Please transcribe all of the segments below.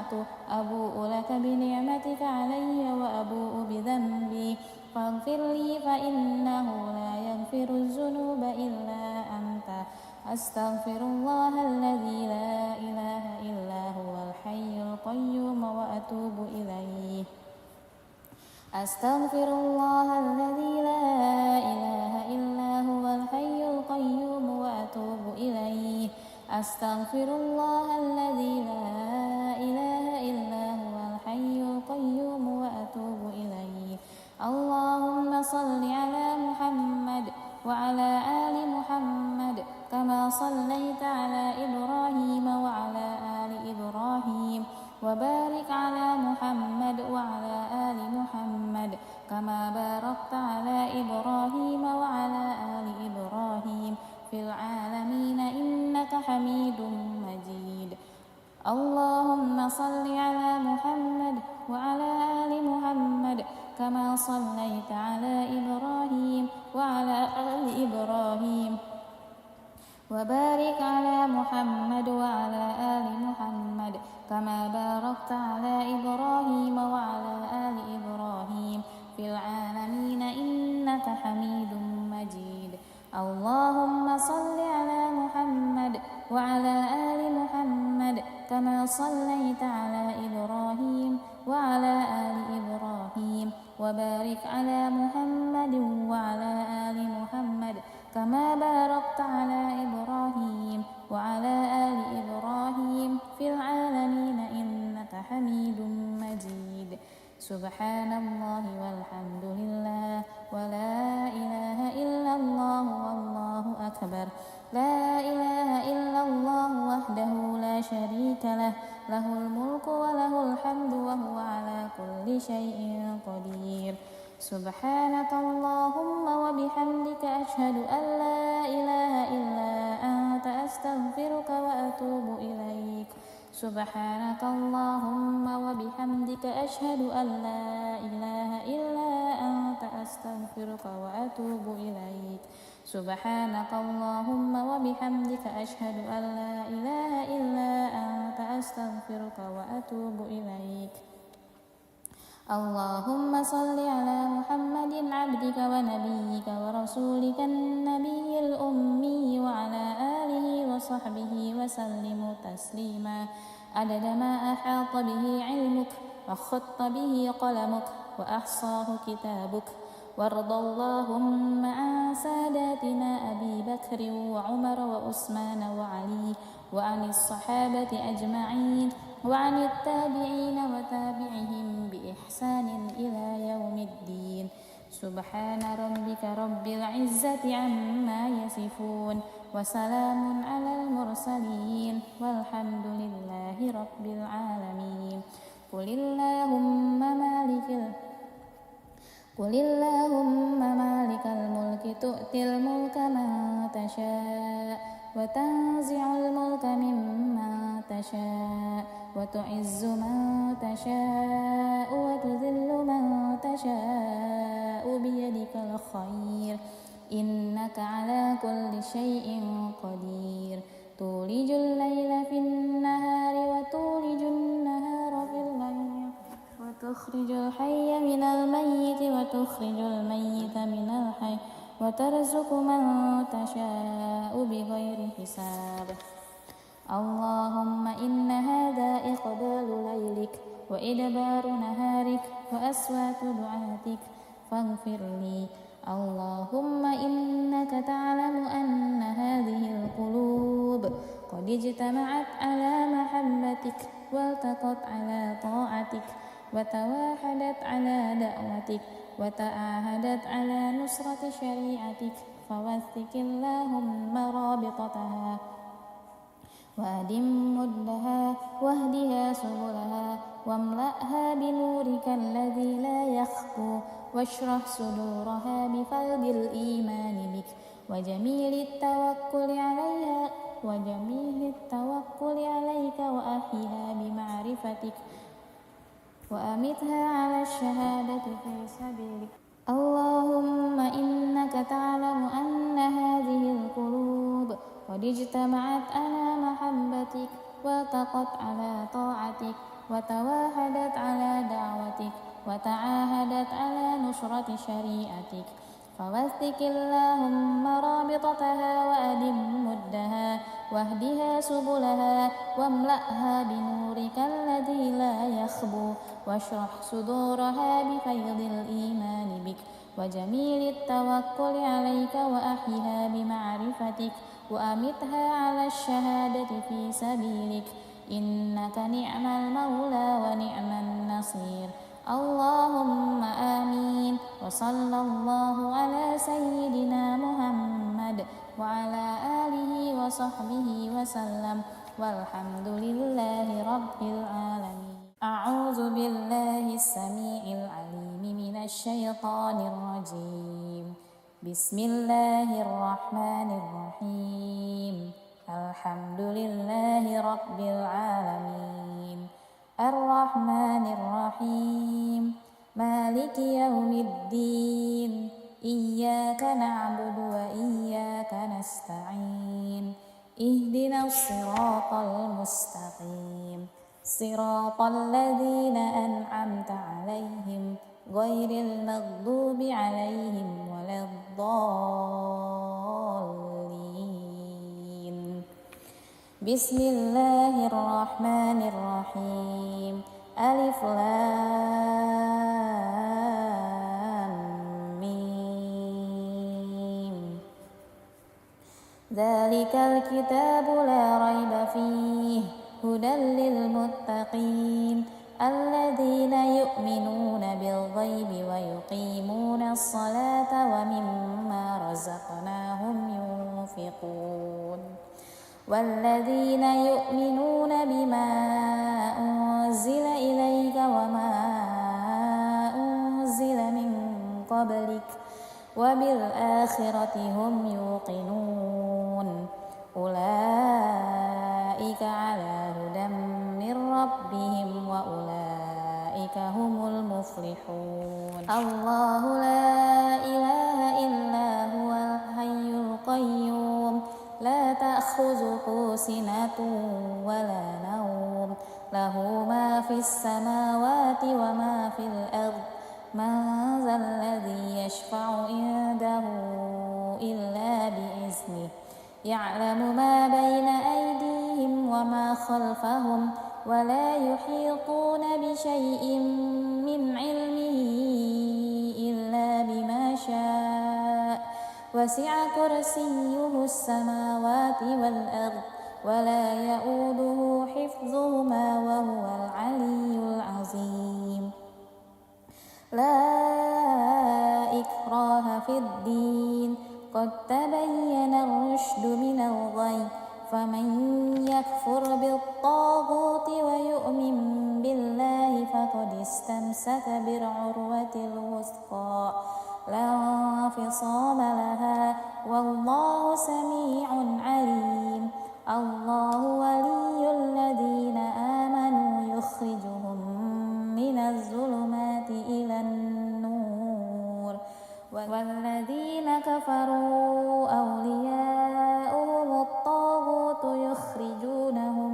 أصبحت أبوء لك بنعمتك علي وأبوء بذنبي فاغفر لي فإنه لا يغفر الذنوب إلا أنت أستغفر الله الذي لا إله إلا هو الحي القيوم وأتوب إليه أستغفر الله الذي لا إله إلا هو الحي القيوم وأتوب إليه أستغفر الله الذي لا إله إلا هو الحي القيوم وأتوب إليه اللهم صل على محمد وعلى آل محمد كما صليت على إبراهيم وعلى آل إبراهيم وبارك على محمد وعلى آل محمد كما باركت على إبراهيم وعلى آل إبراهيم في العالمين إنك حميد مجيد اللهم صل على محمد وعلى آل محمد كما صليت على إبراهيم وعلى آل إبراهيم وبارك على محمد وعلى آل محمد كما باركت على إبراهيم وعلى آل إبراهيم في العالمين إنك حميد مجيد اللهم صل على محمد وعلى آل محمد كما صليت على إبراهيم وعلى آل إبراهيم وبارك على محمد وعلى آل محمد كما باركت على إبراهيم وعلى آل إبراهيم في العالمين إنك حميد مجيد سبحان الله والحمد لله ولا إله إلا الله والله أكبر لا إله إلا الله وحده لا شريك له له الملك وله الحمد وهو على كل شيء قدير سبحانك اللهم وبحمدك أشهد أن لا إله إلا أنت أستغفرك وأتوب إليك سبحانك اللهم وبحمدك أشهد أن لا إله إلا أنت أستغفرك وأتوب إليك سبحانك اللهم وبحمدك أشهد أن لا إله إلا أنت أستغفرك وأتوب إليك اللهم صل على محمد عبدك ونبيك ورسولك النبي الأمي وعلى آله وصحبه وسلم تسليما عدد ما أحاط به علمك وخط به قلمك وأحصاه كتابك وارض اللهم عن ساداتنا أبي بكر وعمر وعثمان وعلي وعن الصحابة أجمعين وعن التابعين وتابعهم بإحسان إلى يوم الدين سبحان ربك رب العزة عما يصفون وسلام على المرسلين والحمد لله رب العالمين قل اللهم مالك الملك تؤتي الملك من تشاء وتنزع الملك ممن تشاء وتعز من تشاء وتذل من تشاء بيدك الخير إنك على كل شيء قدير تولج الليل في النهار وتولج النهار في الليل وتخرج الحي من الميت وتخرج الميت من الحي وترزق من تشاء بغير حساب اللهم إن هذا إقبال ليلك وإدبار نهارك وأصوات دعاتك فاغفر لي اللهم إنك تعلم أن هذه القلوب قد اجتمعت على محبتك والتقت على طاعتك وتواحدت على دعوتك وتعاهدت على نصرة شريعتك فوثق اللهم رابطتها وأدم مدها واهدها سبلها واملأها بنورك الذي لا يخفو واشرح صدورها بفيض الإيمان بك وجميل التوكل عليك وأحيها بمعرفتك وأمتها على الشهادة في سبيلك اللهم إنك تعلم أن هذه القلوب قد اجتمعت على محبتك والتقت على طاعتك وتواحدت على دعوتك وتعاهدت على نصرة شريعتك، فوثق اللهم رابطتها وأدم مدها واهدها سبلها واملأها بنورك الذي لا يخبو، واشرح صدورها بفيض الإيمان بك وجميل التوكل عليك، وأحيها بمعرفتك وأمتها على الشهادة في سبيلك، إنك نعم المولى ونعم النصير. اللهم آمين. وصلى الله على سيدنا محمد وعلى آله وصحبه وسلم، والحمد لله رب العالمين. أعوذ بالله السميع العليم من الشيطان الرجيم. بسم الله الرحمن الرحيم. الحمد لله رب العالمين، الرحمن الرحيم، مالك يوم الدين، إياك نعبد وإياك نستعين، اهدنا الصراط المستقيم، صراط الذين أنعمت عليهم غير المغضوب عليهم ولا الضالين. بسم الله الرحمن الرحيم. ألف لام ميم. ذلك الكتاب لا ريب فيه هدى للمتقين الذين يؤمنون بالغيب ويقيمون الصلاة ومما رزقناهم ينفقون، والذين يؤمنون بما أنزل إليك وما أنزل من قبلك وبالآخرة هم يوقنون، أولئك على هدى من ربهم وأولئك هم المفلحون. الله لا إله إلا هو الحي القيوم، لا تأخذه سنة ولا نوم، له ما في السماوات وما في الأرض، من ذا الذي يشفع عنده إلا بإذنه، يعلم ما بين أيديهم وما خلفهم، ولا يحيطون بشيء من علمه إلا بما شاء، وسع كرسيه السماوات والأرض، ولا يؤوده حفظهما وهو العلي العظيم. لا إكراه في الدين، قد تبين الرشد من الغي، فمن يكفر بالطاغوت ويؤمن بالله فقد استمسك بالعروة الوثقى لا انفصام لها، والله سميع عليم. الله ولي الذين آمنوا يخرجهم من الظلمات إلى النور، والذين كفروا أولياؤهم الطاغوت يخرجونهم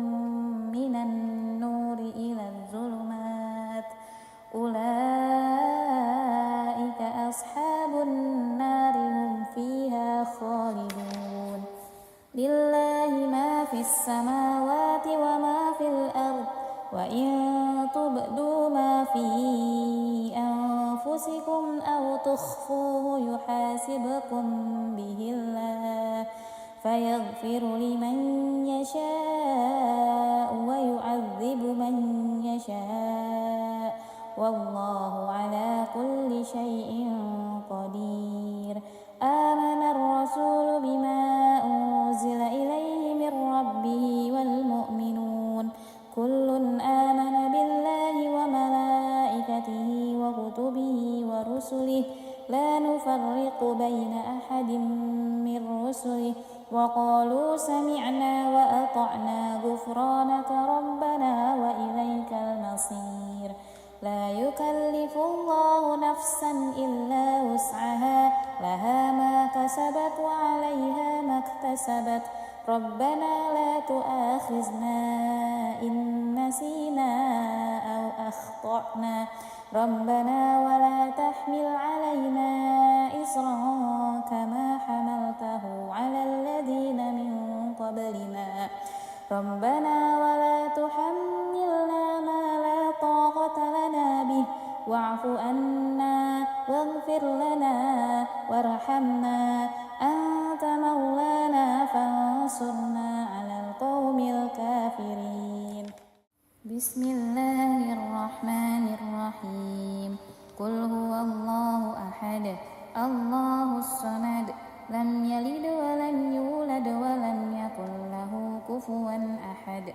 من النور إلى الظلمات، أولئك أصحاب النار هم فيها خالدون. لله ما في السماوات وما في الأرض، وإن تبدوا ما في أنفسكم أو تخفوه يحاسبكم به الله، فيغفر لمن يشاء ويعذب من يشاء، والله على كل شيء قدير. آمن الرسول بما أنزل إليه من ربه والمؤمنون، كل آمن بالله وملائكته وكتبه ورسله، لا نفرق بين أحد من رسله، وقالوا سمعنا وأطعنا غفرانك ربنا وإليك المصير. لا يكلف الله نفسا إلا وسعها، لها ما كسبت وعليها ما اكتسبت، ربنا لا تؤاخذنا إن نسينا أو أخطأنا ربنا ولا تحمل علينا إصرا كما حملته على الذين من قبلنا ربنا ولا تحملنا ما لا طاقة لنا به واعف عنا واغفر لنا وارحمنا أنت مولانا فانصرنا على القوم الكافرين. بسم الله الرحمن الرحيم. قل هو الله أحد الله الصمد لم يلد ولم يولد ولم يكن له كفوا أحد.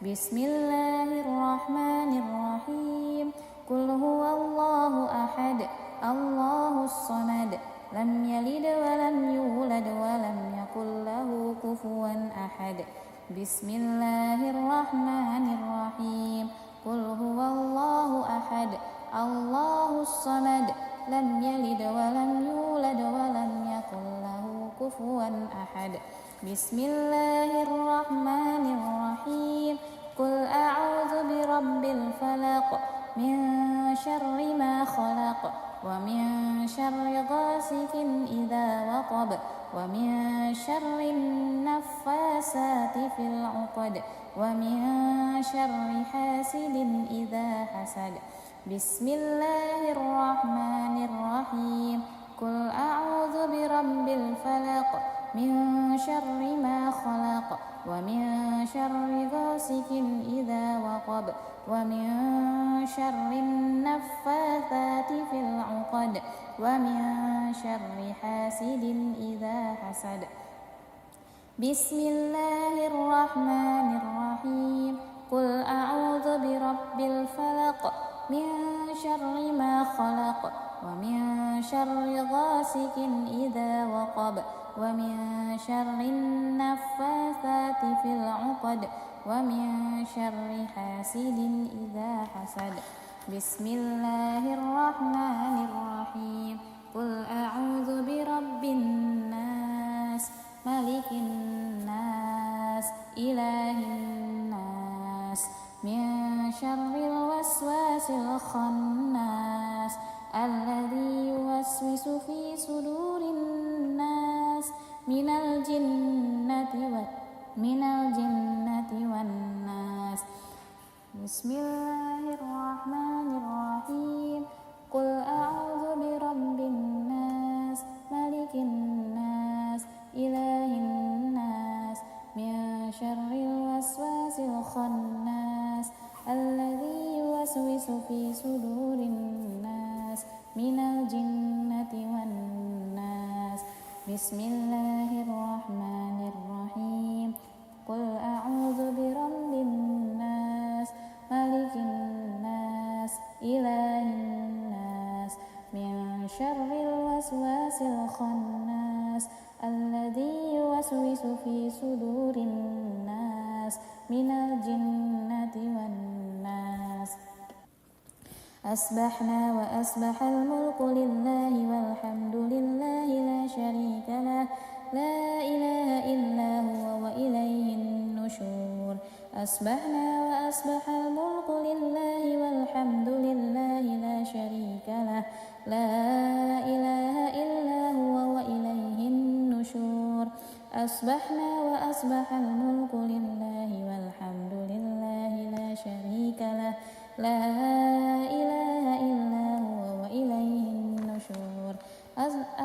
بسم الله الرحمن الرحيم. قل هو الله أحد الله الصمد لم يلد ولم يولد ولم يكن له كفوا أحد. بسم الله الرحمن الرحيم. قل هو الله أحد الله الصمد لم يلد ولم يولد ولم يكن له كفوا أحد. بسم الله الرحمن الرحيم. قل أعوذ برب الفلق من شر ما خلق ومن شر غاسق إذا وقب ومن شر النفاسات في العقد ومن شر حاسد إذا حسد. بسم الله الرحمن الرحيم. قل أعوذ برب الفلق من شر ما خلق ومن شر غاسق إذا وقب ومن شر النفاثات في العقد ومن شر حاسد إذا حسد. بسم الله الرحمن الرحيم. قل أعوذ برب الفلق من شر ما خلق ومن شر غاسق إذا وقب ومن شر النفاثات في العقد ومن شر حاسد إذا حسد. بسم الله الرحمن الرحيم. قل أعوذ برب الناس ملك الناس إله الناس من شر الوسواس الخناس الذي يوسوس في صدور الناس من الجنة والناس. بسم الله الرحمن الرحيم. قل أعوذ برب الناس ملك الناس إله الناس من شر الوسواس الخناس الذي يوسوس في صدور الناس من الجنة والناس. بسم الله الرحمن الرحيم. قل أعوذ برب الناس ملك الناس إله الناس من شر الوسواس الخناس الذي يوسوس في صدور الناس من الجنة والناس. أصبحنا وأصبح الملك لله والحمد لله لا شريك له لا إله إلا هو وإليه النشور. أصبحنا وأصبح الملك لله والحمد لله لا شريك له لا إله إلا هو وإليه النشور. أصبحنا وأصبح الملك لله والحمد لله لا شريك له لا إله إلا هو وإليه النشور.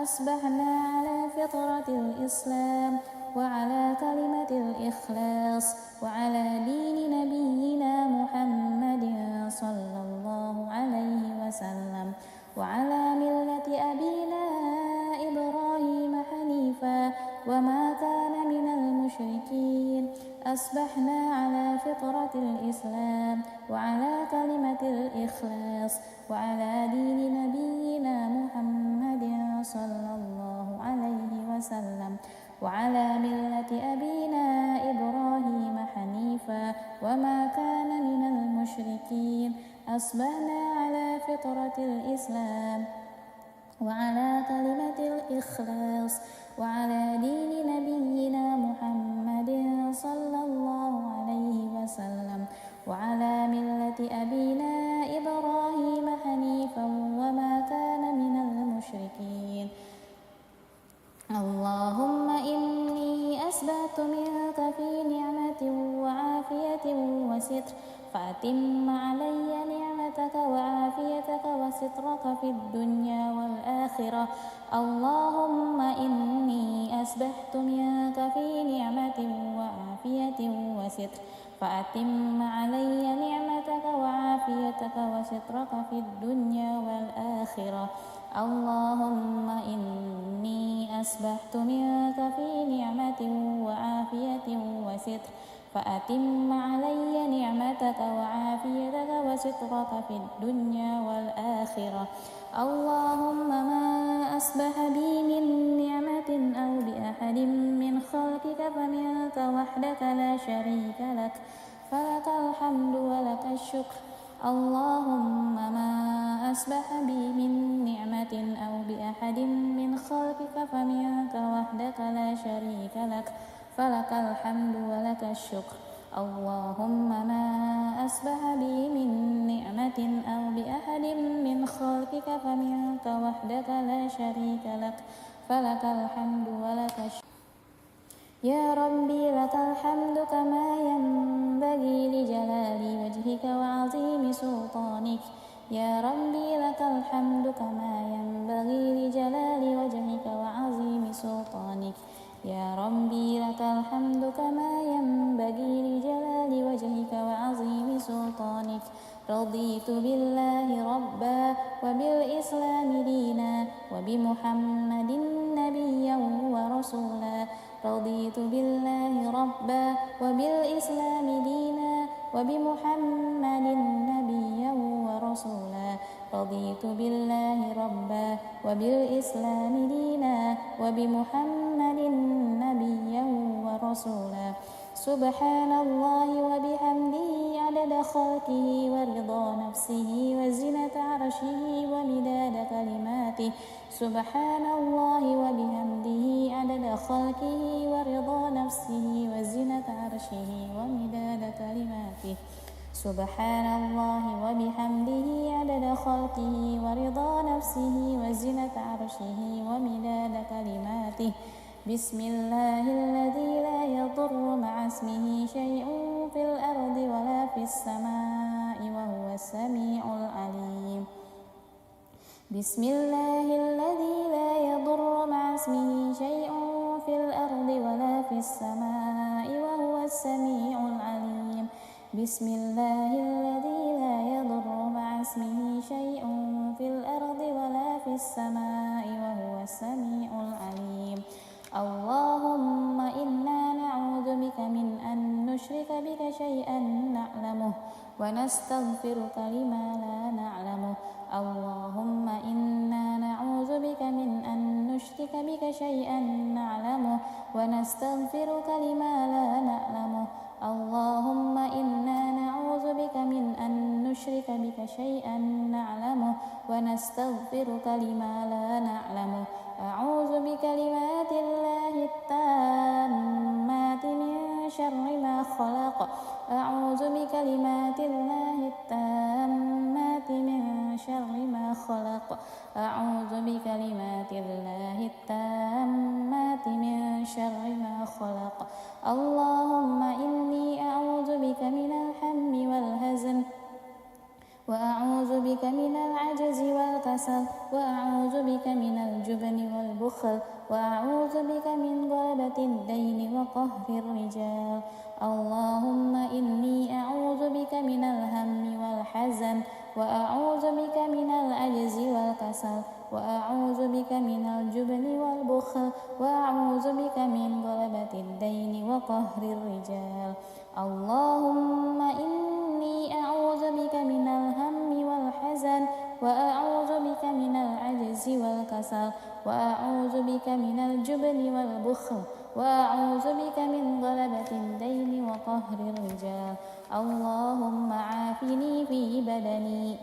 أصبحنا على فطرة الإسلام وعلى كلمة الإخلاص وعلى دين نبينا محمد صلى الله عليه وسلم وعلى ملة أبينا إبراهيم حنيفا وما كان من المشركين. أصبحنا على فطرة الإسلام وعلى كلمة الإخلاص وعلى دين نبينا محمد صلى الله عليه وسلم وعلى ملة أبينا إبراهيم حنيفا وما كان من المشركين. أصبحنا على فطرة الإسلام وعلى كلمة الإخلاص وعلى دين نبينا محمد صلى الله عليه وسلم وعلى ملة أبينا إبراهيم حنيفا وما كان من المشركين. اللهم إني أسبحت منك في نعمة وعافية وستر، فأتم علي نعمتك وعافيتك وسترك في الدنيا والآخرة. اللهم إني أسبحت منك في نعمة وعافية وستر، فأتم علي نعمتك وعافيتك وسترك في الدنيا والآخرة. اللهم إني أسبحت منك في نعمة وعافية وستر، فأتم علي نعمتك وعافيتك وسترك في الدنيا والآخرة. اللهم ما أصبح بي من نعمة أو بأحد من خلقك فمنك وحدك لا شريك لك، فلك الحمد ولك الشكر. اللهم ما أصبح بي من نعمة أو بأحد من خلقك فمنك وحدك لا شريك لك، فلك الحمد ولك الشكر. اللهم ما أصبح بي من نعمة أو بأحد من خلقك فمنك وحدك لا شريك لك، فلك الحمد ولك الشكر. يا ربي لك الحمد كما ينبغي لجلال وجهك وعظيم سلطانك. يا ربي لك الحمد كما ينبغي لجلال وجهك وعظيم سلطانك. يا ربي لك الحمد كما ينبغي لجلال وجهك وعظيم سلطانك. رضيت بالله ربا وبالإسلام دينا وبمحمد نبيا ورسولا. رضيت بالله ربا وبالإسلام دينا وبمحمد نبيا ورسولا. رضيت بالله ربا وبالإسلام دينا وبمحمد نبيا ورسولا. سبحان الله وبحمده عدد خلقه ورضا نفسه وزنة عرشه ومداد كلماته. سبحان الله وبحمده عدد خلقه ورضا نفسه وزنة عرشه ومداد كلماته. سبحان الله وبحمده عدد خلقه ورضا نفسه وزنة عرشه ومداد كلماته. بسم الله الذي لا يضر مع اسمه شيء في الأرض ولا في السماء وهو السميع العليم. بسم الله الذي لا يضر مع اسمه شيء في الأرض ولا في السماء وهو السميع العليم. بسم الله الذي لا يضر مع اسمه شيء في الأرض ولا في السماء وهو السميع العليم. اللهم إنا نعوذ بك من أن نشرك بك شيئا نعلمه ونستغفرك لما لا نعلمه. اللهم إنا نعوذ بك من أن نشرك بك شيئا نعلمه ونستغفرك لما لا نعلمه. اللهم إنا نعوذ بك من أن نشرك بك شيئا نعلمه ونستغفرك لما لا نعلمه. أعوذ بكلمات الله التامات من شر ما خلق. أعوذ بكلمات الله التامات من شر ما خلق. أعوذ بكلمات الله التامات من شر ما خلق. اللهم إني أعوذ بك من الهم والحزن، وأعوذ بك من العجز والكسل، وأعوذ بك من الجبن والبخل، وأعوذ بك من غلبة الدين وقهر الرجال. اللهم إني أعوذ بك من الهم والحزن، وأعوذ بك من العجز والكسل، وأعوذ بك من الجبن والبخل، وأعوذ بك من غلبة الدين وقهر الرجال. اللهم إني أعوذ بك من الهم والحزن، وأعوذ بك من العجز والكسل، وأعوذ بك من الجبن والبخل، وأعوذ بك من غلبة الدين وقهر الرجال. اللهم عافني في بدني،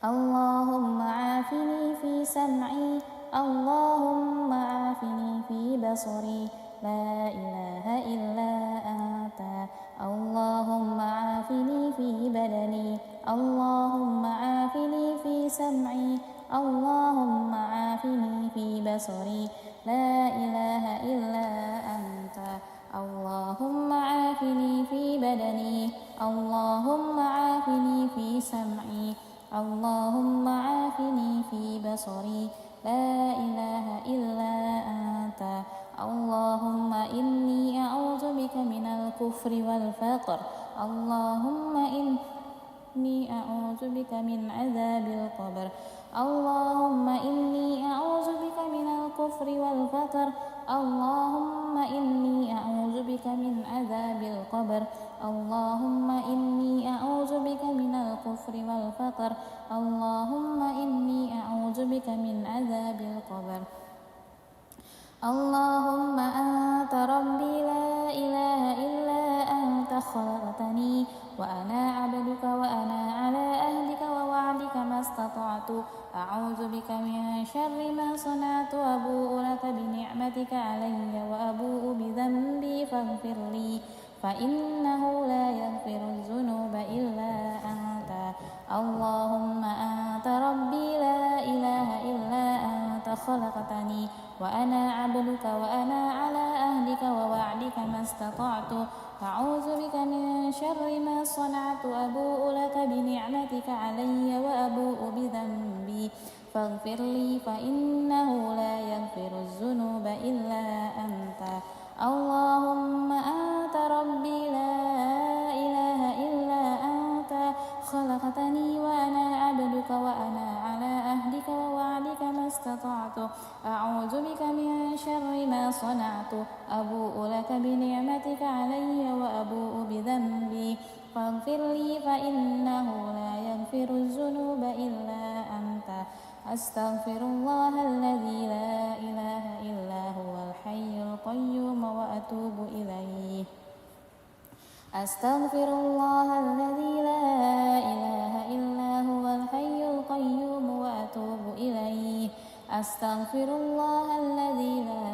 اللهم عافني في سمعي، اللهم عافني في بصري، لا إله إلا أنت. اللهم عافني في بدني، اللهم عافني في سمعي، اللهم عافني في بصري. لا إله إلا أنت. اللهم عافني في بدني، اللهم عافني في سمعي، اللهم عافني في بصري. لا إله إلا أنت. اللهم إني أعوذ بك من الكفر والفقر، اللهم إني أعوذ بك من عذاب القبر، اللهم إني أعوذ بك من الكفر والفقر، اللهم إني أعوذ بك من عذاب القبر، اللهم إني أعوذ بك من الكفر والفقر، اللهم إني أعوذ بك من عذاب القبر. اللهم أنت ربي لا إله إلا أنت، خلقتني وأنا عبدك وأنا على أهلك ووعدك ما استطعت، أعوذ بك من شر ما صنعت، أبوء لك بنعمتك علي وأبوء بذنبي فاغفر لي، فإنه لا يغفر الذنوب إلا أنت. اللهم أنت ربي لا إله إلا أنت، خلقتني وأنا عبدك وأنا على أهلك ووعدك ما استطعت، أعوذ بك من شر ما صنعت، أبوء لك بنعمتك علي وأبوء بذنبي فاغفر لي، فإنه لا يغفر الذنوب إلا أنت. اللهم أنت ربي لا إله إلا أنت، خلقتني وأنا عبدك وأنا على أهلك ووعدك ما استطعت، أعوذ بك من شر ما صنعت، أبوء لك بنعمتك علي وأبوء بذنبي فاغفر لي، فإنه لا يغفر الذنوب إلا أنت. أستغفر الله الذي لا إله إلا هو الحي القيوم وأتوب إليه. أستغفر الله الذي لا إله إلا هو الحي القيوم وأتوب إليه. أستغفر الله الذي لا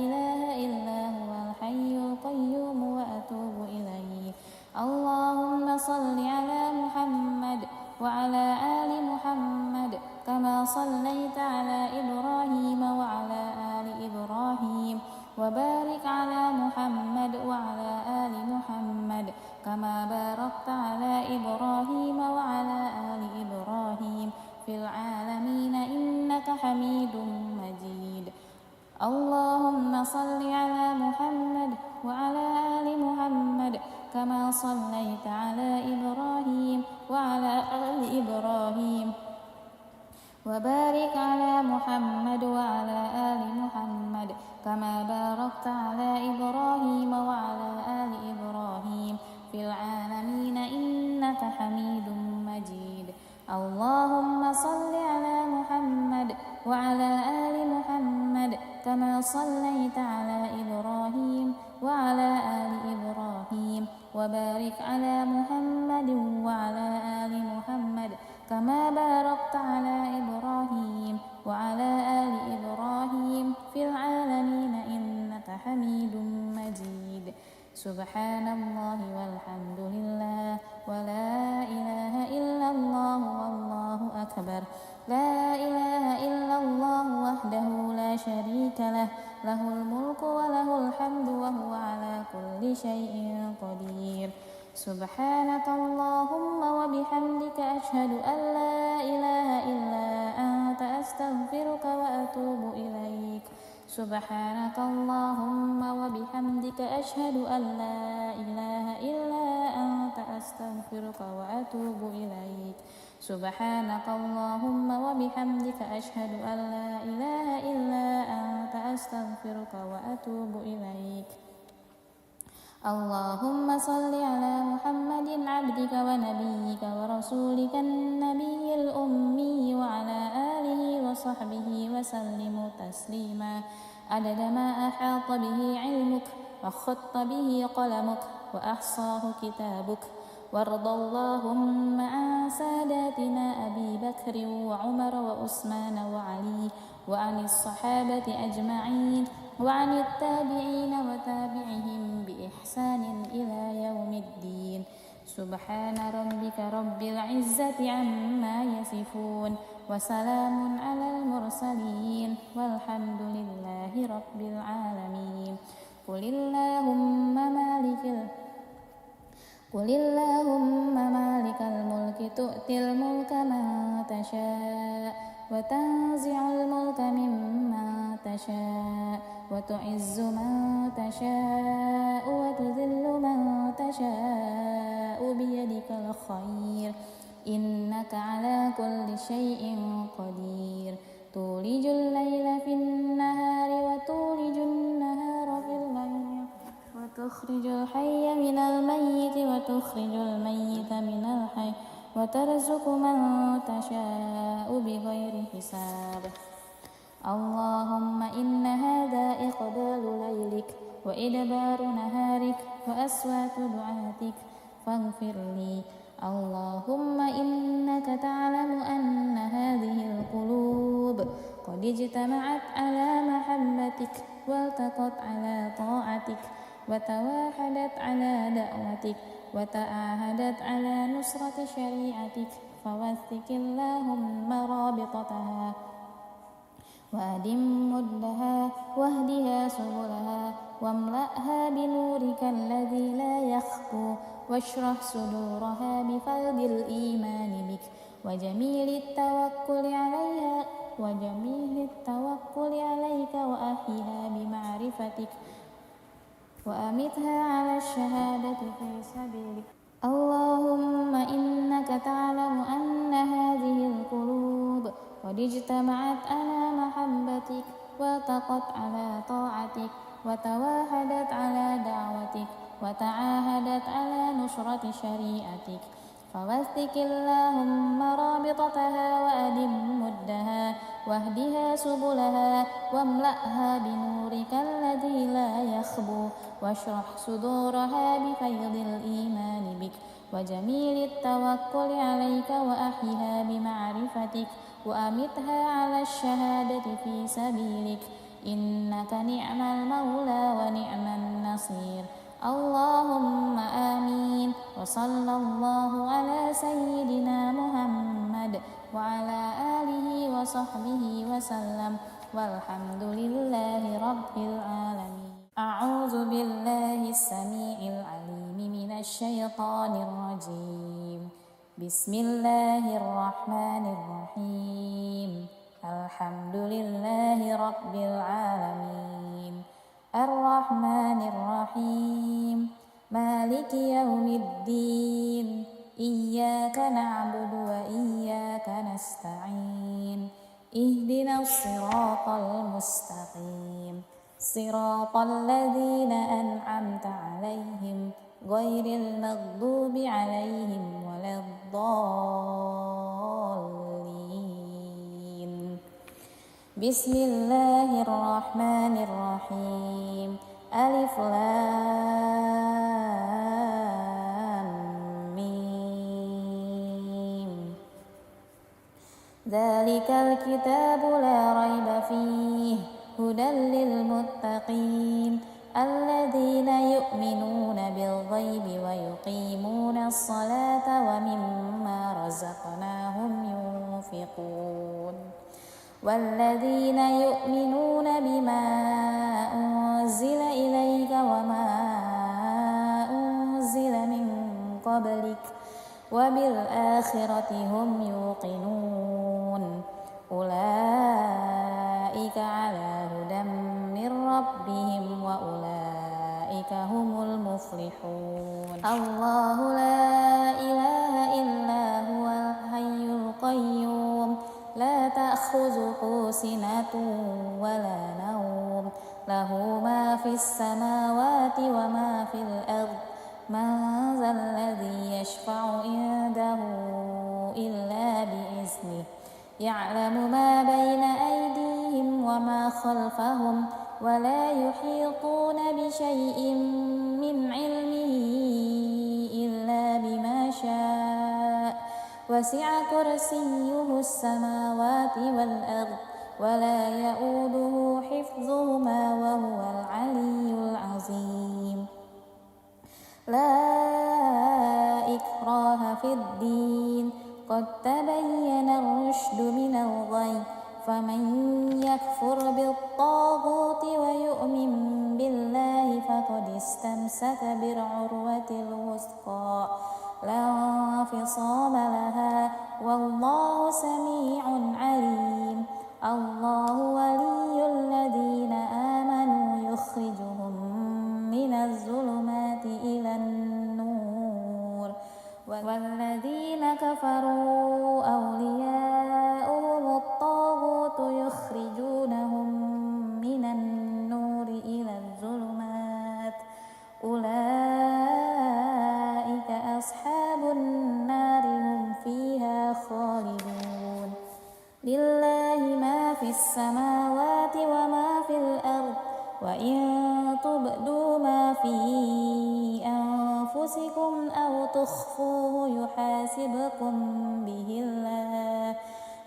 إله إلا هو الحي القيوم وأتوب إليه. اللهم صل على محمد وعلى آل محمد كما صليت على إبراهيم وعلى آل إبراهيم، وبارك على محمد وعلى آل محمد كما باركت على إبراهيم وعلى آل إبراهيم في العالمين إنك حميد مجيد. اللهم صل على محمد وعلى آل محمد كما صليت على إبراهيم وعلى آل إبراهيم، وبارك على محمد وعلى آل محمد كما باركت على إبراهيم وعلى آل إبراهيم في العالمين إنك حميد مجيد. اللهم صل على محمد وعلى آل محمد كما صليت على إبراهيم وعلى آل إبراهيم، وبارك على محمد وعلى آل محمد كما باركت على إبراهيم وعلى آل إبراهيم في العالمين إنك حميد مجيد. سبحان الله والحمد لله ولا إله إلا الله والله أكبر. لا إله إلا الله وحده لا شريك له، له الملك وله الحمد وهو على كل شيء قدير. سبحانك اللهم وبحمدك، أشهد أن لا إله إلا أنت، أستغفرك وأتوب إليك. سبحانك اللهم وبحمدك، أشهد أن لا إله إلا أنت، أستغفرك وأتوب إليك. سبحانك اللهم وبحمدك، أشهد أن لا إله إلا أنت، أستغفرك وأتوب إليك. اللهم صل على محمد عبدك ونبيك ورسولك النبي الأمي وعلى آله وصحبه وسلم تسليما عدد ما أحاط به علمك وخط به قلمك وأحصاه كتابك. وارض اللهم عن ساداتنا أبي بكر وعمر وعثمان وعلي وعن الصحابة أجمعين وعن التابعين وتابعهم بإحسان إلى يوم الدين. سبحان ربك رب العزة عما يصفون وسلام على المرسلين والحمد لله رب العالمين. قل اللهم مالك الملك تؤتي الملك من تشاء وتنزع الملك ممن تشاء وتعز من تشاء وتذل من تشاء بيدك الخير إنك على كل شيء قدير. تولج الليل في النهار وتولج النهار في الليل وتخرج الحي من الميت وتخرج الميت من الحي وترزق من تشاء بغير حساب. اللهم إن هذا إقبال ليلك وإدبار نهارك وأصوات دعاتك فاغفر لي. اللهم إنك تعلم أن هذه القلوب قد اجتمعت على محبتك والتقت على طاعتك وتواحدت على دعوتك وتعاهدت على نصرة شريعتك فوثق اللهم رابطتها وأدم مدها واهدها سبلها واملأها بنورك الذي لا يخفو واشرح صدورها بفيض الإيمان بك وجميل التوكل عليك وأحيها بمعرفتك وأمتها على الشهادة في سبيلك. اللهم إنك تعلم أن هذه القلوب قد اجتمعت على محبتك والتقت على طاعتك وتواحدت على دعوتك وتعاهدت على نصرة شريعتك فوثق اللهم رابطتها وأدم مدها واهدها سبلها واملأها بنورك الذي لا يخبو واشرح صدورها بفيض الإيمان بك وجميل التوكل عليك وأحيها بمعرفتك وأمتها على الشهادة في سبيلك إنك نعم المولى ونعم النصير. اللهم آمين. وصلى الله على سيدنا محمد وعلى آله وصحبه وسلم والحمد لله رب العالمين. أعوذ بالله السميع العليم من الشيطان الرجيم. بسم الله الرحمن الرحيم. الحمد لله رب العالمين الرحمن الرحيم مالك يوم الدين إياك نعبد وإياك نستعين اهدنا الصراط المستقيم صراط الذين أنعمت عليهم غير المغضوب عليهم ولا الضالين. بسم الله الرحمن الرحيم. ألف لام ميم. ذلك الكتاب لا ريب فيه هدى للمتقين الذين يؤمنون بالغيب ويقيمون الصلاة ومما رزقناهم ينفقون والذين يؤمنون بما أنزل إليك وما أنزل من قبلك وبالآخرة هم يوقنون أولئك على هدى من ربهم وأولئك هم المفلحون. الله لا إله إلا هو الحي القيوم لا تأخذه سنة ولا نوم له ما في السماوات وما في الأرض من ذا الذي يشفع عنده إلا بإذنه يعلم ما بين أيديهم وما خلفهم ولا يحيطون بشيء من علمه إلا بما شاء وسع كرسيه السماوات والأرض ولا يؤوده حفظهما وهو العلي العظيم. لا إكراه في الدين، قد تبين الرشد من الغي، فمن يكفر بالطاغوت ويؤمن بالله فقد استمسك بالعروة الوثقى لا انفصام لها، والله سميع عليم. الله ولي الذين آمنوا يخرجهم من الظلمات إلى النور، والذين كفروا أولياؤهم الطاغوت يخرجونهم من النور إلى الظلمات، أولئك أصحاب النار هم فيها خالدون. لله ما في السماوات وما في الأرض، وإن تبدوا ما في أنفسكم أو تخفوه يحاسبكم به الله،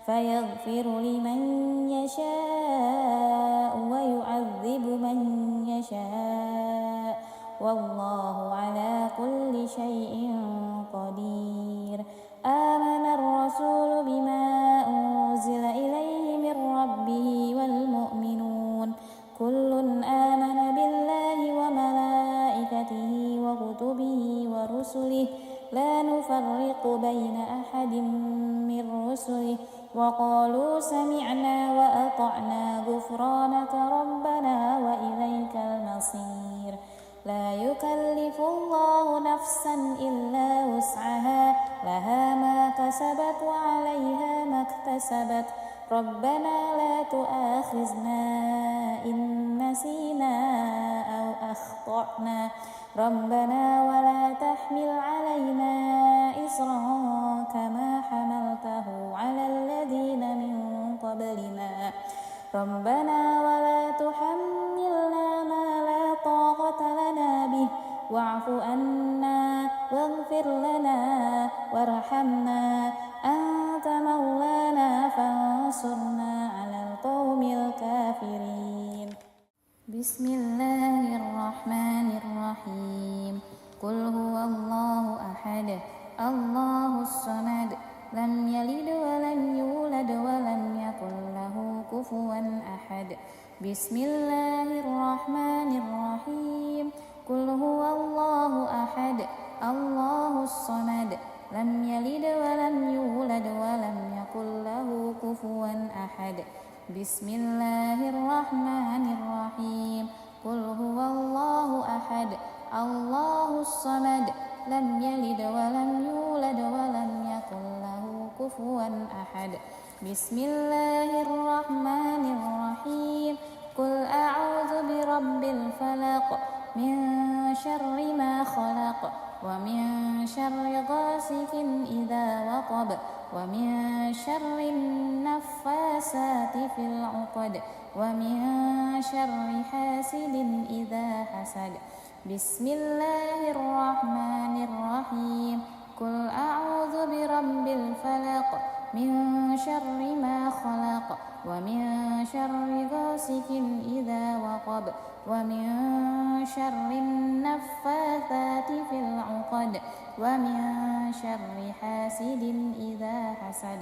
فيغفر لمن يشاء ويعذب من يشاء، والله على كل شيء قدير. آمن الرسول بما أنزل إليه من ربه والمؤمنون كل آمن بالله وملائكته وكتبه ورسله لا نفرق بين أحد من رسله، وقالوا سمعنا وأطعنا غفرانك ربنا وإليك المصير. لا يكلف الله نفسا إلا وسعها، لها ما كسبت وعليها ما اكتسبت، ربنا لا تؤاخذنا إن نسينا أو أخطأنا، ربنا ولا تحمل علينا إصرا كما حملته على الذين من قبلنا، ربنا ولا تحملنا ما لا طاقة لنا به، واعف عنا واغفر لنا وارحمنا، أنت مولانا فانصرنا على القوم الكافرين. بسم الله الرحمن الرحيم. قل هو الله أحد الله الصمد لم يلد ولم يولد ولم يكن له كفوا أحد. بسم الله الرحمن الرحيم. قل هو الله أحد الله الصمد لم يلد ولم يولد ولم يكن له كفوا أحد. بسم الله الرحمن الرحيم. قل هو الله أحد الله الصمد لم يلد ولم يولد ولم يكن له كفوا أحد. بسم الله الرحمن الرحيم. قل أعوذ برب الفلق من شر ما خلق ومن شر غاسق إذا وقب ومن شر النفاسات في العقد ومن شر حاسد إذا حسد. بسم الله الرحمن الرحيم. قل أعوذ برب الفلق من شر ما خلق ومن شر غاسق إذا وقب ومن شر النفاثات في العقد ومن شر حاسد إذا حسد.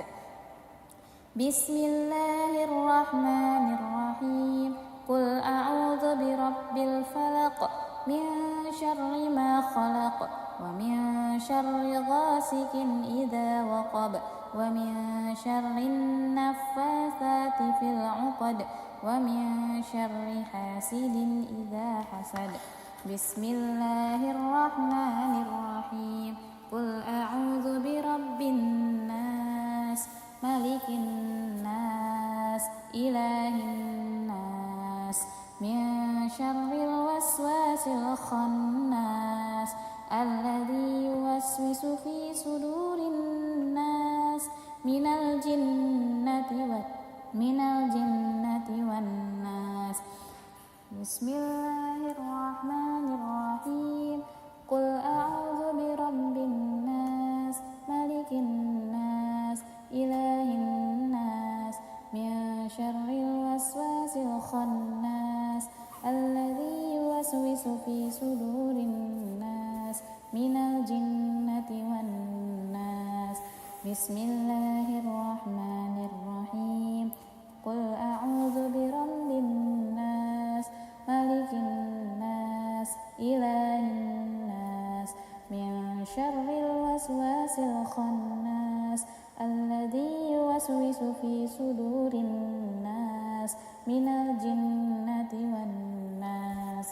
بسم الله الرحمن الرحيم. قل أعوذ برب الفلق من شر ما خلق ومن شر غاسق إذا وقب ومن شر النفاثات في العقد ومن شر حاسد إذا حسد. بسم الله الرحمن الرحيم. قل أعوذ برب الناس ملك الناس إله الناس من شر الوسواس الخناس الذي يوسوس في صدور الناس من الجنة والناس. بسم الله الرحمن الرحيم. قل أعوذ برب الناس ملك الناس إله الناس من شر الوسواس الخناس الذي يوسوس في صدور الناس من الجنة والناس. بسم الله الرحمن الرحيم. قل أعوذ برب الناس ملك الناس إله الناس من شر الوسواس الخناس الذي يوسوس في صدور الناس من الجنة والناس.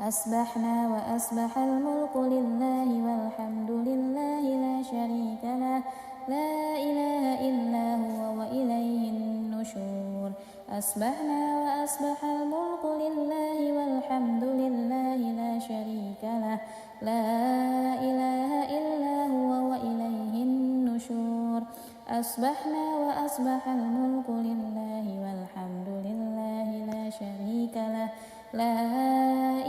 أصبحنا وأصبح الملك لله والحمد لله لا شريك له لا إله إلا هو وإليه النشور. أصبحنا وأصبح الملك لله والحمد لله لا شريك له لا إله إلا هو وإليه النشور. أصبحنا وأصبح الملك لله والحمد لله لا شريك له لا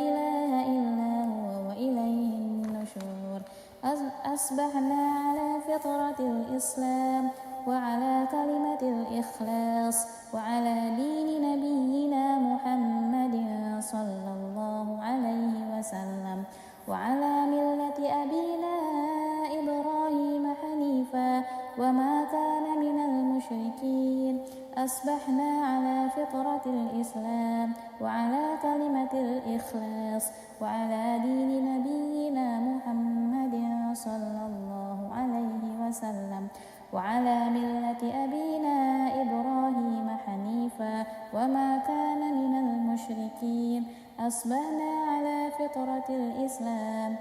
إله إلا هو وإليه النشور. أصبحنا على فطرة الإسلام وعلى كلمة الإخلاص وعلى دين نبينا محمد صلى الله عليه وسلم وعلى ملة أبينا إبراهيم حنيفا وما كان من المشركين. أصبحنا على فطرة الإسلام وعلى كلمة الإخلاص وعلى دين نبينا محمد صلى الله عليه وسلم وعلى ملة أبينا إبراهيم حنيفا وما كان من المشركين. أصبحنا على فطرة الإسلام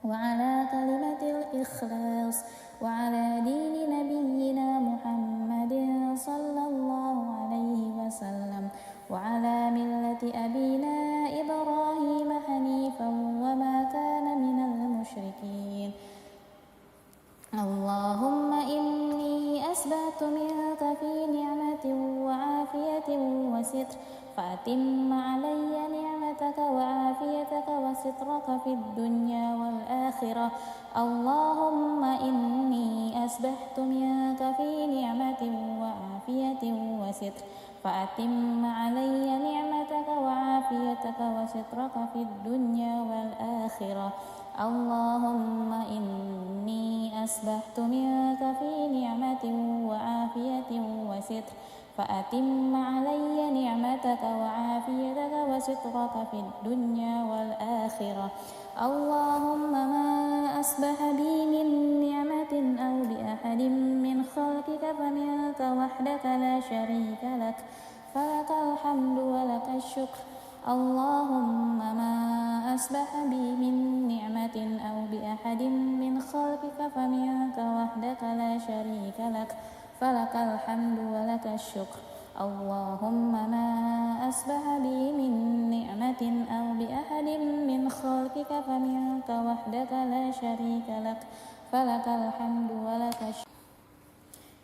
وعلى كلمة الإخلاص وعلى دين نبينا محمد صلى الله عليه وسلم وعلى ملة أبينا إبراهيم حنيفا وما كان من المشركين. اللهم إني أسبحت منك في نعمة وعافية وستر فأتم علي نعمتك وعافيتك وسترك في الدنيا والآخرة. اللهم إني أسبحت منك في نعمة وعافية وستر فأتم علي نعمتك وعافيتك وسترك في الدنيا والآخرة. اللهم إني أسبحت منك في نعمة وعافية وستر فأتم علي نعمتك وعافيتك وسترك في الدنيا والآخرة. اللهم ما أصبح بي من نعمة أو بأحد من خلقك فمنك وحدك لا شريك لك فلك الحمد ولك الشكر. اللهم ما أصبح بي من نعمة أو بأحد من خلقك فمنك وحدك لا شريك لك فلك الحمد ولك الشكر. اللهم ما أصبح بي من نعمة أو بأحد من خلقك فمنك وحدك لا شريك لك فلك الحمد ولك الشكر.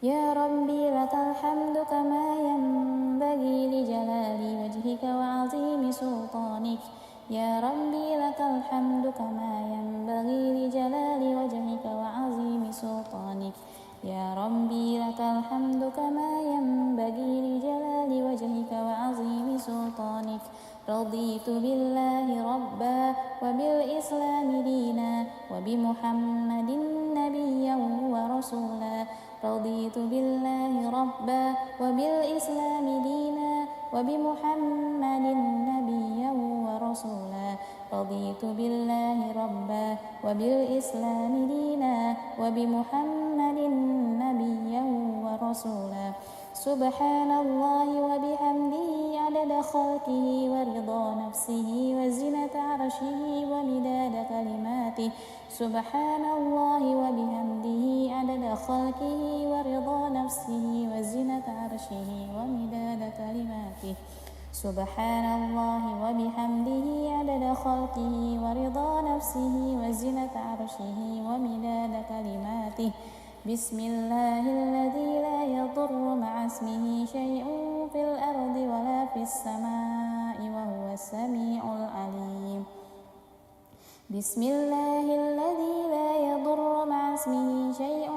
يا ربي لك الحمد كما ينبغي لجلال وجهك وعظيم سلطانك. يا ربي لك الحمد كما ينبغي لجلال وجهك وعظيم سلطانك. يا ربي لك الحمد كما ينبغي لجلال وجهك وعظيم سلطانك. رضيت بالله ربا وبالإسلام دينا وبمحمد نبيا ورسولا. رضيت بالله ربا وبالإسلام دينا وبمحمد نبيا ورسولا. رضيت بالله ربا وبالإسلام دينا وبمحمد نبيا ورسولا. سبحان الله وبحمده عدد خلقه ورضا نفسه وزنة عرشه ومداد كلماته. سبحان الله وبحمده عدد خلقه ورضا نفسه وزنة عرشه ومداد كلماته. سبحان الله وبحمده عدد خلقه ورضا نفسه وزنة عرشه ومداد كلماته. بسم الله الذي لا يضر مع اسمه شيء في الأرض ولا في السماء وهو السميع العليم. بسم الله الذي لا يضر مع اسمه شيء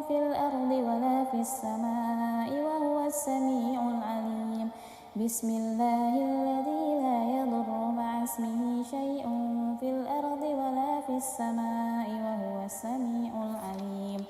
في الأرض ولا في السماء وهو السميع العليم. بسم الله الذي لا يضر مع اسمه شيء في الأرض ولا في السماء وهو السميع العليم.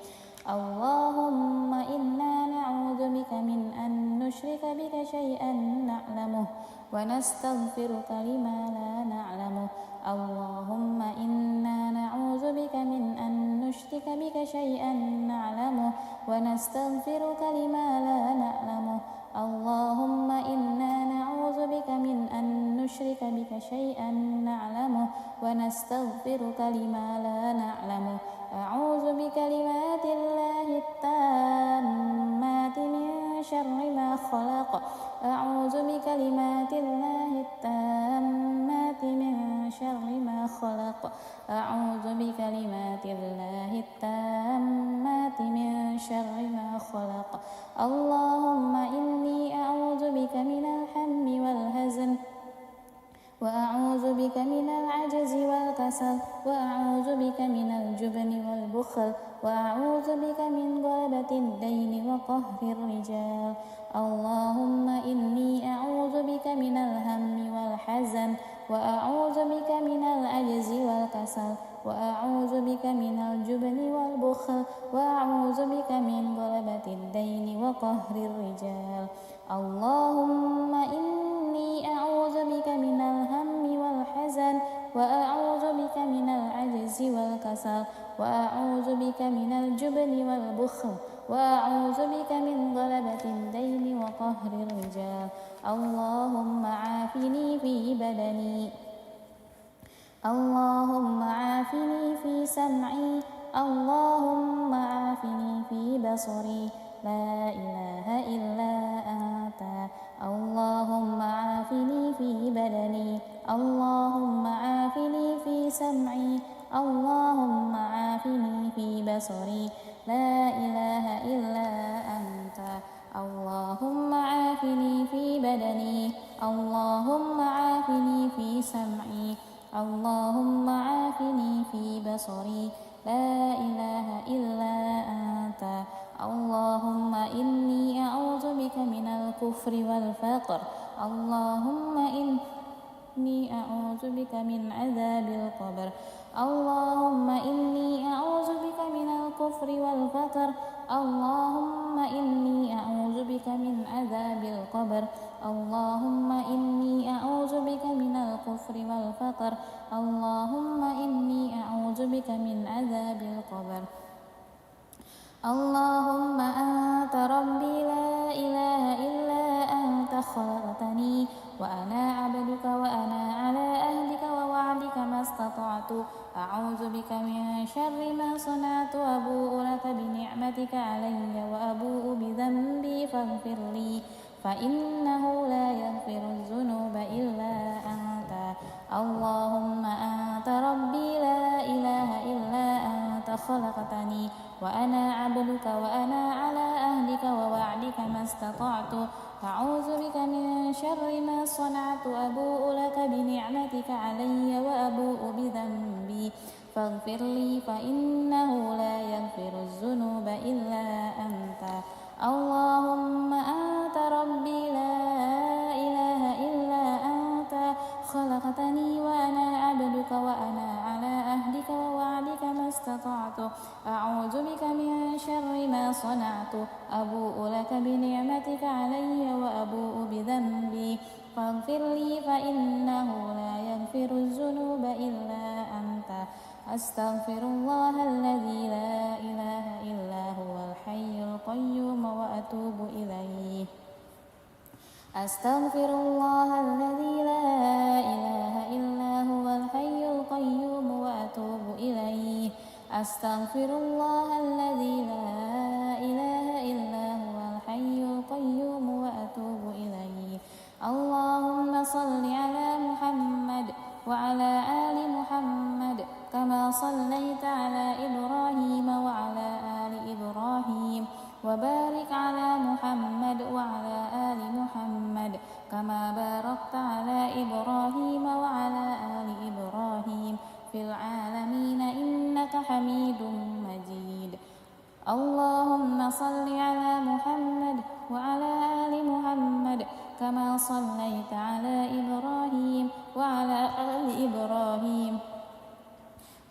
اللهم إنا نعوذ بك من أن نشرك بك شيئا نعلمه ونستغفرك لما لا نعلمه. اللهم إنا نعوذ بك من أن نشرك بك شيئا نعلمه ونستغفرك لما لا نعلمه. اللهم إنا نعوذ بك من أن نشرك بك شيئا نعلمه ونستغفرك لما لا نعلمه. أعوذ بكلمات الله التامات من شر ما خلق. أعوذ بكلمات الله التامات من شر ما خلق. أعوذ بكلمات الله التامات من شر ما خلق. اللهم إني أعوذ بك من الهم والحزن وأعوذ بك من العجز والكسل وأعوذ بك من الجبن والبخل وأعوذ بك من غلبة الدين وقهر الرجال. اللهم إني أعوذ بك من الهم والحزن وأعوذ بك من العجز والكسل وأعوذ بك من الجبن والبخل وأعوذ بك من غلبة الدين وقهر الرجال. اللهم إني أعوذ بك من الهم والحزن وأعوذ بك من العجز والكسل وأعوذ بك من الجبن والبخل وأعوذ بك من غلبة الدين وقهر الرجال. اللهم عافني في بدني. اللهم عافني في سمعي. اللهم عافني في بصري. لا إله إلا أنت. اللهم عافني في بدني. اللهم عافني في سمعي. اللهم عافني في بصري. لا إله إلا أنت. اللهم عافني في بدني. اللهم عافني في سمعي. اللهم عافني في بصري. لا إله إلا أنت. اللهم إني أعوذ بك من الكفر والفقر. اللهم إني أعوذ بك من عذاب القبر. اللهم إني أعوذ بك من الكفر والفقر. اللهم إني أعوذ بك من عذاب القبر. اللهم إني أعوذ بك من الكفر والفقر. اللهم إني أعوذ بك من عذاب القبر. اللهم أنت ربي لا إله إلا أنت خلقتني وأنا عبدك وأنا على أهلك ووعدك ما استطعت. أعوذ بك من شر ما صنعت. أبوء لك بنعمتك علي وأبوء بذنبي فاغفر لي فإنه لا يغفر الذنوب إلا أنت. اللهم أنت ربي لا إله إلا أنت خلقتني وأنا عبدك وأنا على أهلك ووعدك ما استطعت. أعوذ بك من شر ما صنعت. أبوء لك بنعمتك علي وأبوء بذنبي فاغفر لي فإنه لا يغفر الذنوب إلا أنت. اللهم أنت ربي لا إله إلا أنت خلقتني وأنا عبدك وأنا على أهلك ووعدك ما استطعت. أعوذ بك من شر ما صنعت. أبوء لك بنعمتك علي وأبوء بذنبي فاغفر لي فإنه لا يغفر الذنوب إلا أنت. أستغفر الله الذي لا إله إلا هو الحي القيوم وأتوب إليه. أستغفر الله الذي لا إله إلا هو الحي القيوم وأتوب إليه. أستغفر الله الذي لا إله إلا هو الحي القيوم وأتوب إليه. اللهم صل على محمد وعلى آل محمد كما صليت على إبراهيم وعلى آل إبراهيم وبارك على محمد وعلى آل محمد كما باركت على إبراهيم وعلى آل إبراهيم في العالمين إنك حميد مجيد. اللهم صل على محمد وعلى آل محمد كما صليت على إبراهيم وعلى آل إبراهيم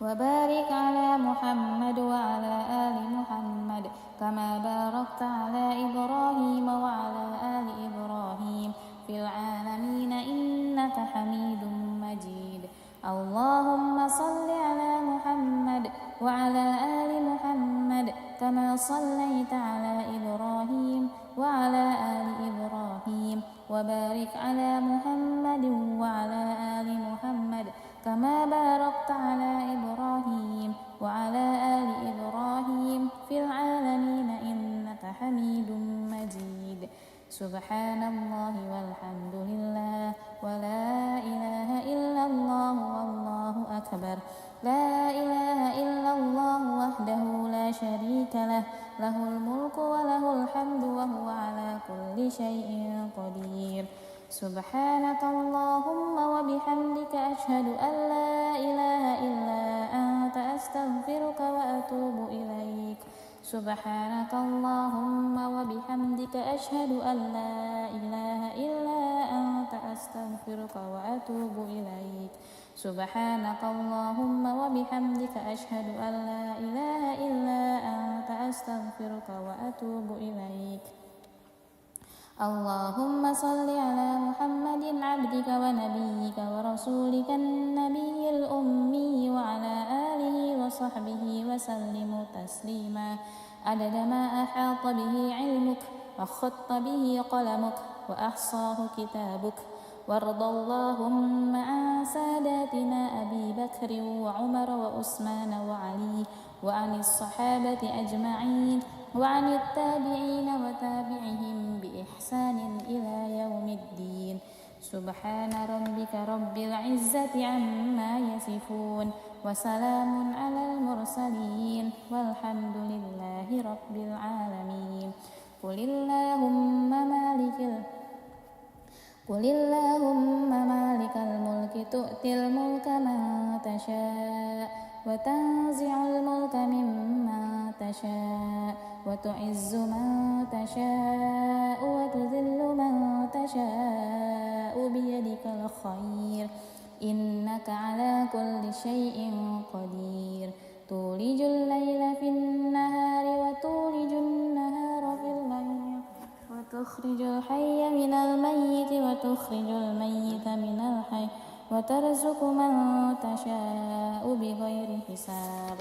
وبارك على محمد وعلى آل محمد كما باركت على إبراهيم وعلى آل إبراهيم في العالمين إنك حميد مجيد. اللهم صل على محمد وعلى آل محمد كما صليت على إبراهيم وعلى آل إبراهيم وبارك على محمد وعلى آل محمد كما باركت على إبراهيم وعلى آل إبراهيم في العالمين إنك حميد مجيد. سبحان الله والحمد لله ولا إله إلا الله والله أكبر. لا إله إلا الله وحده لا شريك له، له الملك وله الحمد وهو على كل شيء قدير. سبحانك اللهم وبحمدك أشهد أن لا إله إلا أنت أستغفرك وأتوب إليك. سبحانك اللهم وبحمدك أشهد أن لا إله إلا أنت أستغفرك وأتوب إليك. سبحانك اللهم وبحمدك أشهد أن لا إله إلا أنت أستغفرك وأتوب إليك. اللهم صل على محمد عبدك ونبيك ورسولك النبي الأمي وعلى آله وصحبه وسلم تسليما عدد ما أحاط به علمك وخط به قلمك وأحصاه كتابك. وارض اللهم عن ساداتنا أبي بكر وعمر وعثمان وعلي وعن الصحابة أجمعين وعن التابعين وتابعهم بإحسان إلى يوم الدين. سبحان ربك رب العزة عما يصفون وسلام على المرسلين والحمد لله رب العالمين. قل اللهم مالك الملك تؤتي الملك من تشاء وتنزع الملك ممن تشاء وتعز من تشاء وتذل من تشاء بيدك الخير إنك على كل شيء قدير. تولج الليل في النهار وتولج النهار في الليل وتخرج الحي من الميت وتخرج الميت من الحي وترزق من تشاء بغير حساب.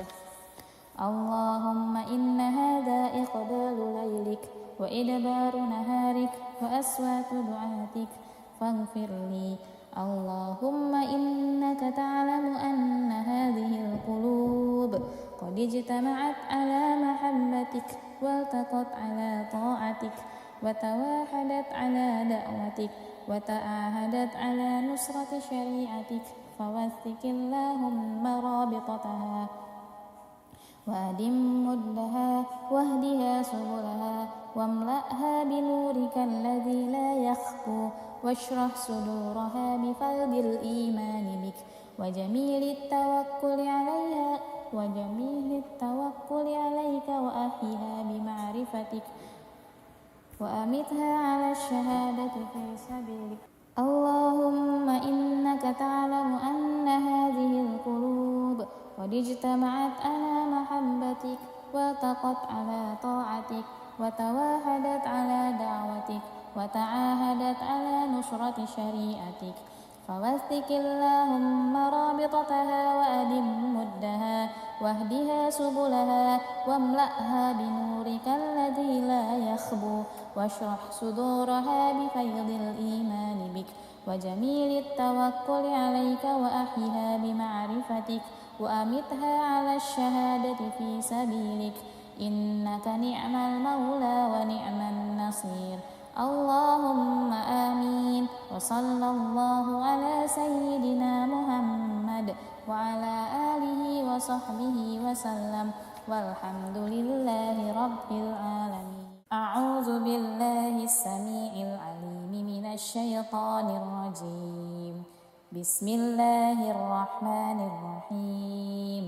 اللهم إن هذا إقبال ليلك وإدبار نهارك وأصوات دعاتك فاغفر لي. اللهم إنك تعلم أن هذه القلوب قد اجتمعت على محبتك والتقت على طاعتك وتواحدت على دعوتك وتعاهدت على نصرة شريعتك فوثق اللهم رابطتها وأدم مدها واهدها سبلها واملأها بنورك الذي لا يخفو واشرح صدورها بفيض الإيمان بك وجميل التوكل عليك وأحيها بمعرفتك وأمتها على الشهادة في سبيلك. اللهم إنك تعلم أن هذه القلوب قد اجتمعت على محبتك والتقت على طاعتك وتواحدت على دعوتك وتعاهدت على نصرة شريعتك فوثق اللهم رابطتها وأدم مدها واهدها سبلها واملأها بنورك الذي لا يخبو واشرح صدورها بفيض الإيمان بك وجميل التوكل عليك وأحيها بمعرفتك وأمتها على الشهادة في سبيلك إنك نعم المولى ونعم النصير. اللهم آمين. وصلى الله على سيدنا محمد وعلى آله وصحبه وسلم والحمد لله رب العالمين. أعوذ بالله السميع العليم من الشيطان الرجيم. بسم الله الرحمن الرحيم.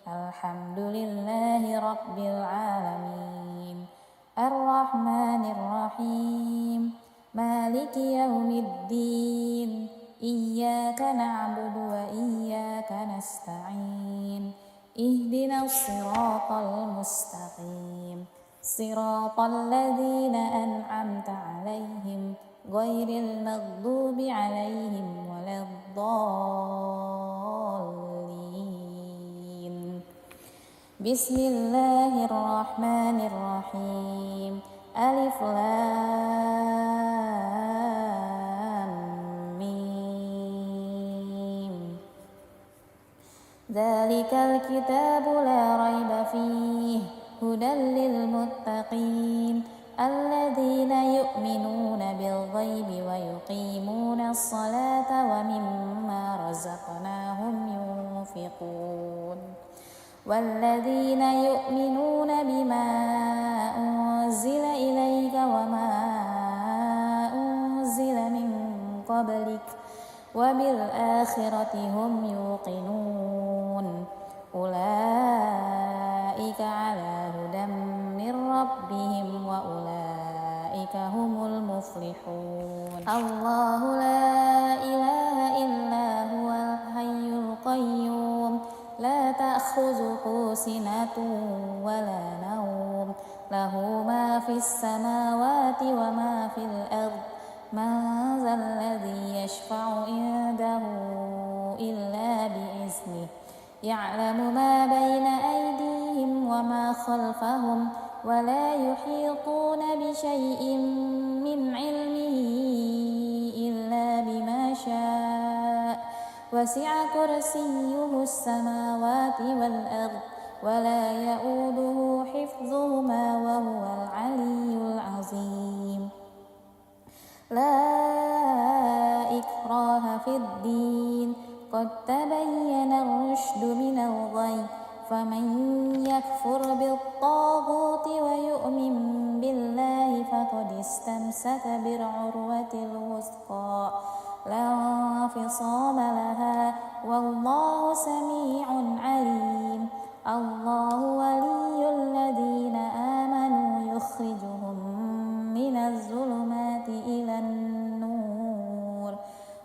الحمد لله رب العالمين الرحمن الرحيم مالك يوم الدين إياك نعبد وإياك نستعين اهدنا الصراط المستقيم صراط الذين أنعمت عليهم غير المغضوب عليهم ولا الضالين بسم الله الرحمن الرحيم ألف لام ميم ذلك الكتاب لا ريب فيه هدى للمتقين الذين يؤمنون بالغيب ويقيمون الصلاة ومما رزقناهم ينفقون والذين يؤمنون بما أنزل إليك وما أنزل من قبلك وبالآخرة هم يوقنون أولئك على هدى من ربهم وأولئك هم المفلحون الله لا إله إلا هو الحي القيوم لا تأخذه سنة ولا نوم له ما في السماوات وما في الأرض من ذا الذي يشفع عنده إلا بإذنه يعلم ما بين أيديهم وما خلفهم ولا يحيطون بشيء من علمه إلا بما شاء وسع كرسيه السماوات والأرض ولا يؤوده حفظهما وهو العلي العظيم لا إكراه في الدين قد تبين الرشد من الغي فمن يكفر بالطاغوت ويؤمن بالله فقد استمسك بالعروة الوثقى لا انفصام لها والله سميع عليم الله ولي الذين آمنوا يخرجهم من الظلمات إلى النور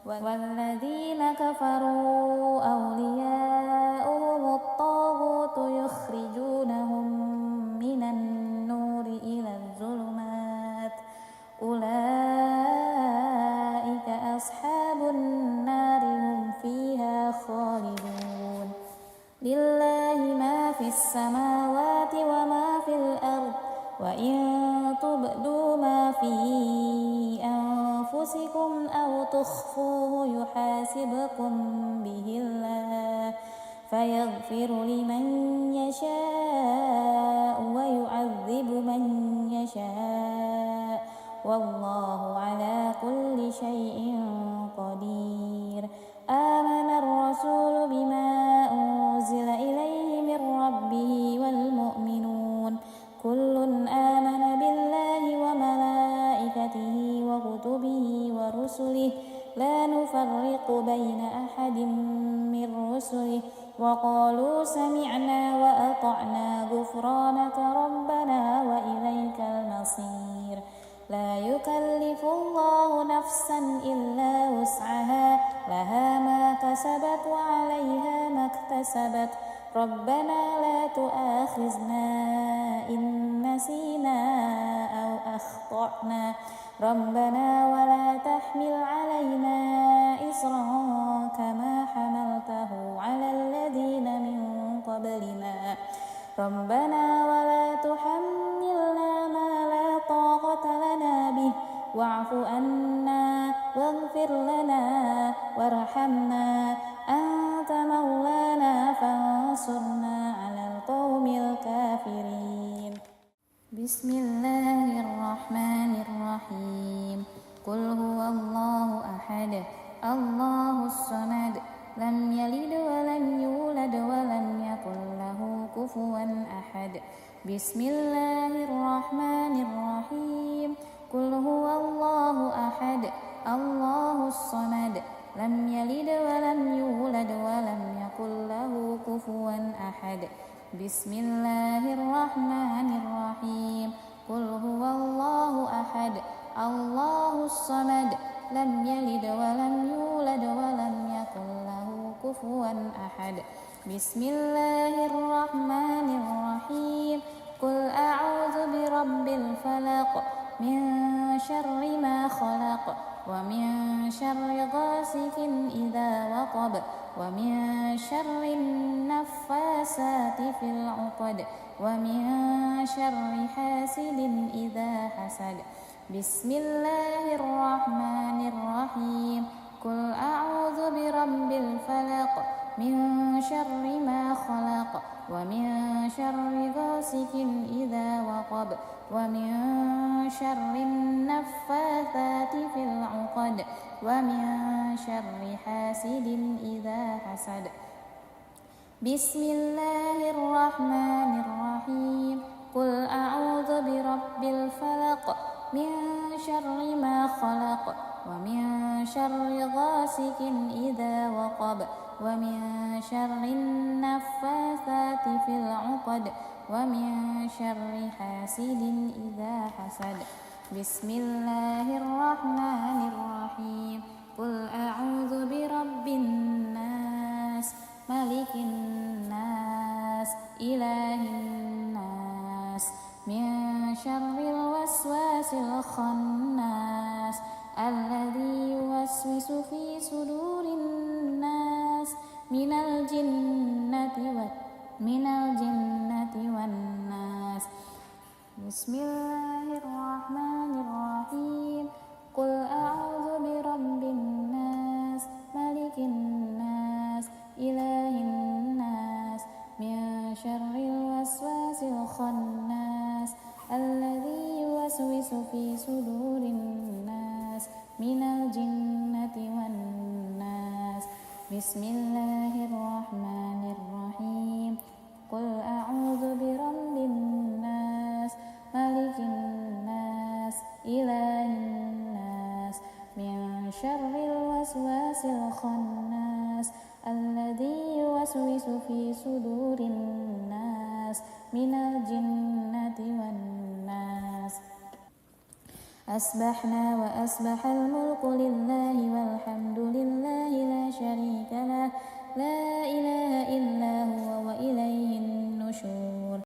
والذين كفروا أولياؤهم الطاغوت يخرجونهم من النور إلى الظلمات أولئك أصحاب النار هم فيها خالدون لله ما في السماوات وما في الأرض وإن تبدوا ما في أنفسكم أو تخفوه يحاسبكم به الله فيغفر لمن يشاء ويعذب من يشاء والله على كل شيء قدير آمن الرسول بما أنزل إليه من ربه والمؤمنون كل آمن بالله وملائكته وكتبه ورسله لا نفرق بين أحد من رسله وقالوا سمعنا وأطعنا غفرانك ربنا وإليك المصير لا يكلف الله نفسا إلا وسعها لها ما كسبت وعليها ما اكتسبت ربنا لا تؤاخذنا إن نسينا أو أخطأنا ربنا ولا تحمل علينا إصرا كما حملته على الذين من قبلنا ربنا ولا تحملنا ما لا طاقة لنا به واعف عنا واغفر لنا وارحمنا أنت مولانا فانصرنا على القوم الكافرين بسم الله الرحمن الرحيم قل هو الله أحد الله الصمد لم يلد ولم يولد ولم يكن له كفوا أحد بسم الله الرحمن الرحيم قل هو الله أحد الله الصمد لم يلد ولم يولد ولم يكن له كفوا أحد بسم الله الرحمن الرحيم قل هو الله أحد الله الصمد لم يلد ولم يولد ولم يكن له كفوا أحد بسم الله الرحمن الرحيم قل أعوذ برب الفلق من شر ما خلق ومن شر غاسق إذا وقب ومن شر النفاسات في العقد ومن شر حاسد إذا حسد بسم الله الرحمن الرحيم قل أعوذ برب الفلق من شر ما خلق ومن شر غاسق إذا وقب ومن شر النفاثات في العقد ومن شر حاسد إذا حسد بسم الله الرحمن الرحيم قل أعوذ برب الفلق من شر ما خلق ومن شر غاسق إذا وقب ومن شر النفاثات في العقد ومن شر حاسد إذا حسد بسم الله الرحمن الرحيم قل أعوذ برب الناس ملك الناس إله الناس من شر الوسواس الخناس الذي يوسوس في صدور الناس من الجنة والناس بسم الله الرحمن الرحيم قل أعوذ برب الناس ملك الناس إله الناس من شر الوسواس الخناس الذي يوسوس في صدور الناس من الجنة والناس بسم الله الرحمن الرحيم قل أعوذ برب الناس ملك الناس إله الناس من شر الوسواس الخناس الذي يوسوس في صدور الناس من الجنة والناس أصبحنا وأصبح الملك لله والحمد لله لا شريك له لا إله إلا هو وإليه النشور